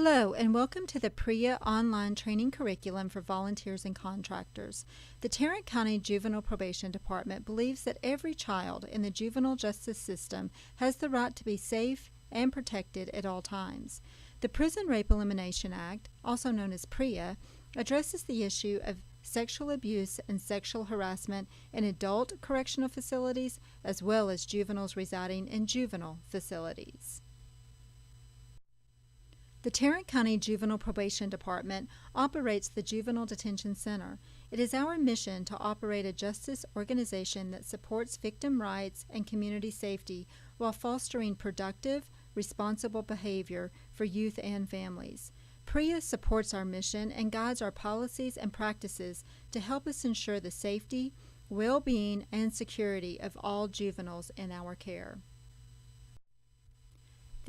Hello, and welcome to the PREA online training curriculum for volunteers and contractors. The Tarrant County Juvenile Probation Department believes that every child in the juvenile justice system has the right to be safe and protected at all times. The Prison Rape Elimination Act, also known as PREA, addresses the issue of sexual abuse and sexual harassment in adult correctional facilities as well as juveniles residing in juvenile facilities. The Tarrant County Juvenile Probation Department operates the Juvenile Detention Center. It is our mission to operate a justice organization that supports victim rights and community safety while fostering productive, responsible behavior for youth and families. PREA supports our mission and guides our policies and practices to help us ensure the safety, well-being, and security of all juveniles in our care.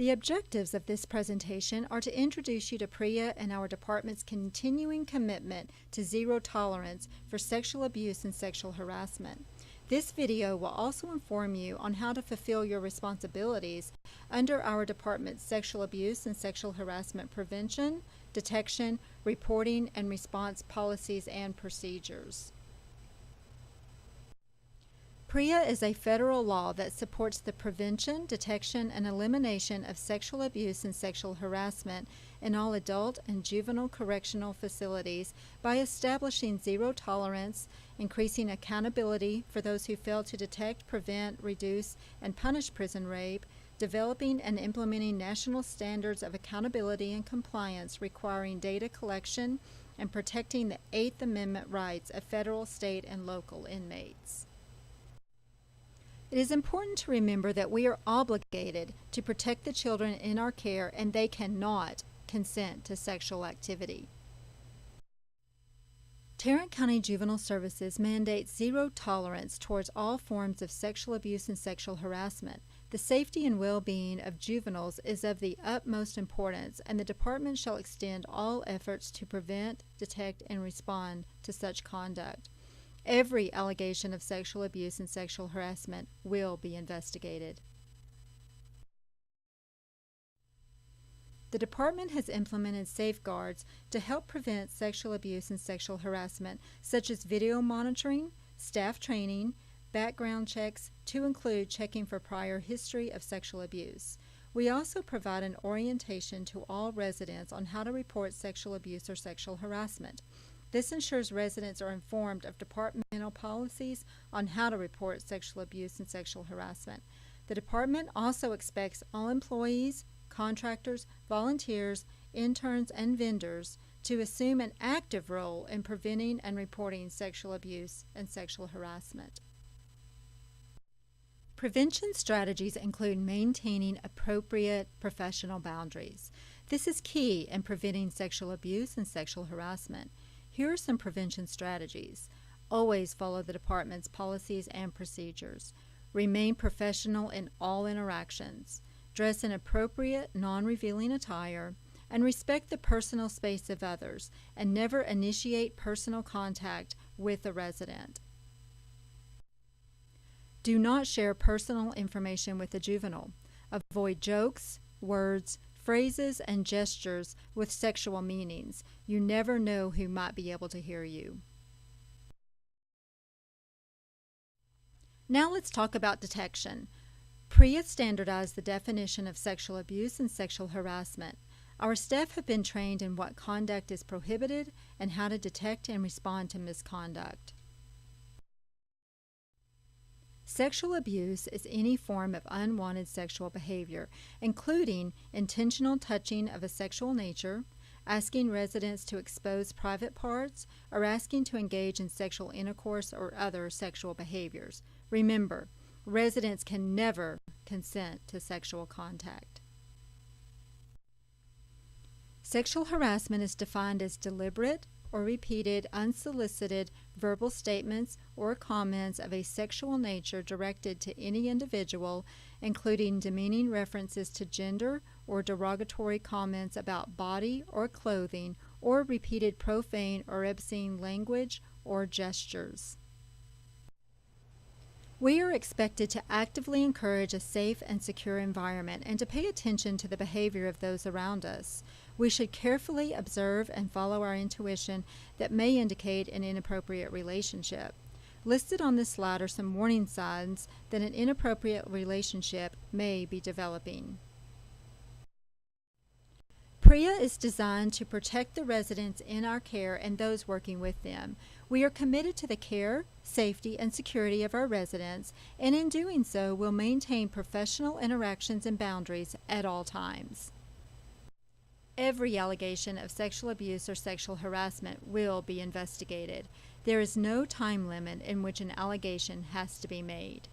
The objectives of this presentation are to introduce you to PREA and our department's continuing commitment to zero tolerance for sexual abuse and sexual harassment. This video will also inform you on how to fulfill your responsibilities under our department's sexual abuse and sexual harassment prevention, detection, reporting, and response policies and procedures. PREA is a federal law that supports the prevention, detection, and elimination of sexual abuse and sexual harassment in all adult and juvenile correctional facilities by establishing zero tolerance, increasing accountability for those who fail to detect, prevent, reduce, and punish prison rape, developing and implementing national standards of accountability and compliance requiring data collection, and protecting the Eighth Amendment rights of federal, state, and local inmates. It is important to remember that we are obligated to protect the children in our care and they cannot consent to sexual activity. Tarrant County Juvenile Services mandates zero tolerance towards all forms of sexual abuse and sexual harassment. The safety and well-being of juveniles is of the utmost importance, and the department shall extend all efforts to prevent, detect, and respond to such conduct. Every allegation of sexual abuse and sexual harassment will be investigated. The department has implemented safeguards to help prevent sexual abuse and sexual harassment, such as video monitoring, staff training, background checks, to include checking for prior history of sexual abuse. We also provide an orientation to all residents on how to report sexual abuse or sexual harassment. This ensures residents are informed of departmental policies on how to report sexual abuse and sexual harassment. The department also expects all employees, contractors, volunteers, interns, and vendors to assume an active role in preventing and reporting sexual abuse and sexual harassment. Prevention strategies include maintaining appropriate professional boundaries. This is key in preventing sexual abuse and sexual harassment. Here are some prevention strategies. Always follow the department's policies and procedures. Remain professional in all interactions. Dress in appropriate, non-revealing attire, and respect the personal space of others, and never initiate personal contact with a resident. Do not share personal information with a juvenile. Avoid jokes, words, phrases, and gestures with sexual meanings. You never know who might be able to hear you. Now let's talk about detection. PREA standardized the definition of sexual abuse and sexual harassment. Our staff have been trained in what conduct is prohibited and how to detect and respond to misconduct. Sexual abuse is any form of unwanted sexual behavior, including intentional touching of a sexual nature, asking residents to expose private parts, or asking to engage in sexual intercourse or other sexual behaviors. Remember, residents can never consent to sexual contact. Sexual harassment is defined as deliberate or repeated unsolicited verbal statements or comments of a sexual nature directed to any individual, including demeaning references to gender or derogatory comments about body or clothing, or repeated profane or obscene language or gestures. We are expected to actively encourage a safe and secure environment and to pay attention to the behavior of those around us. We should carefully observe and follow our intuition that may indicate an inappropriate relationship. Listed on this slide are some warning signs that an inappropriate relationship may be developing. PREA is designed to protect the residents in our care and those working with them. We are committed to the care, safety, and security of our residents, and in doing so, will maintain professional interactions and boundaries at all times. Every allegation of sexual abuse or sexual harassment will be investigated. There is no time limit in which an allegation has to be made.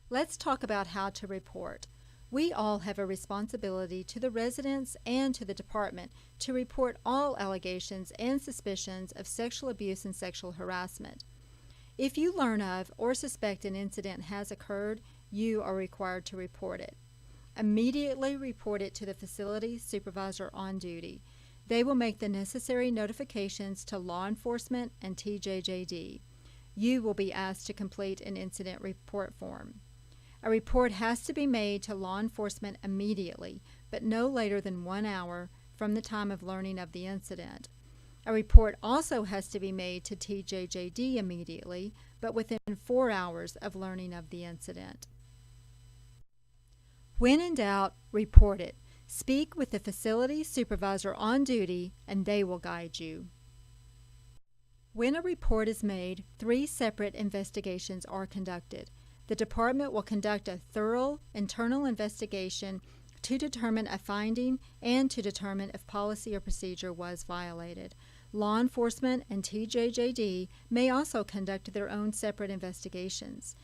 Let's talk about how to report. We all have a responsibility to the residents and to the department to report all allegations and suspicions of sexual abuse and sexual harassment. If you learn of or suspect an incident has occurred, you are required to report it. Immediately report it to the facility supervisor on duty. They will make the necessary notifications to law enforcement and TJJD. You will be asked to complete an incident report form. A report has to be made to law enforcement immediately, but no later than 1 hour from the time of learning of the incident. A report also has to be made to TJJD immediately, but within 4 hours of learning of the incident. When in doubt, report it. Speak with the facility supervisor on duty and they will guide you. When a report is made, 3 separate investigations are conducted. The department will conduct a thorough internal investigation to determine a finding and to determine if policy or procedure was violated. Law enforcement and TJJD may also conduct their own separate investigations.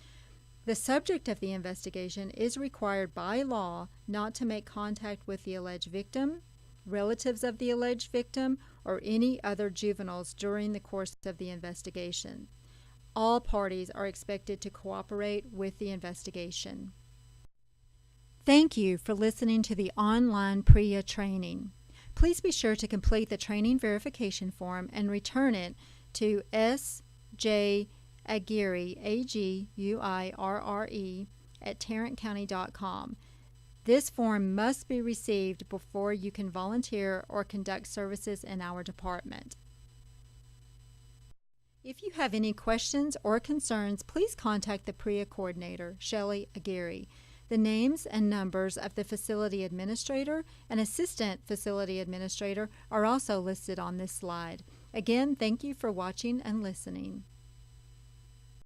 The subject of the investigation is required by law not to make contact with the alleged victim, relatives of the alleged victim, or any other juveniles during the course of the investigation. All parties are expected to cooperate with the investigation. Thank you for listening to the online PREA training. Please be sure to complete the training verification form and return it to S.J. Aguirre, Aguirre, at tarrantcounty.com. This form must be received before you can volunteer or conduct services in our department. If you have any questions or concerns, please contact the PREA coordinator, Shelley Aguirre. The names and numbers of the facility administrator and assistant facility administrator are also listed on this slide. Again, thank you for watching and listening.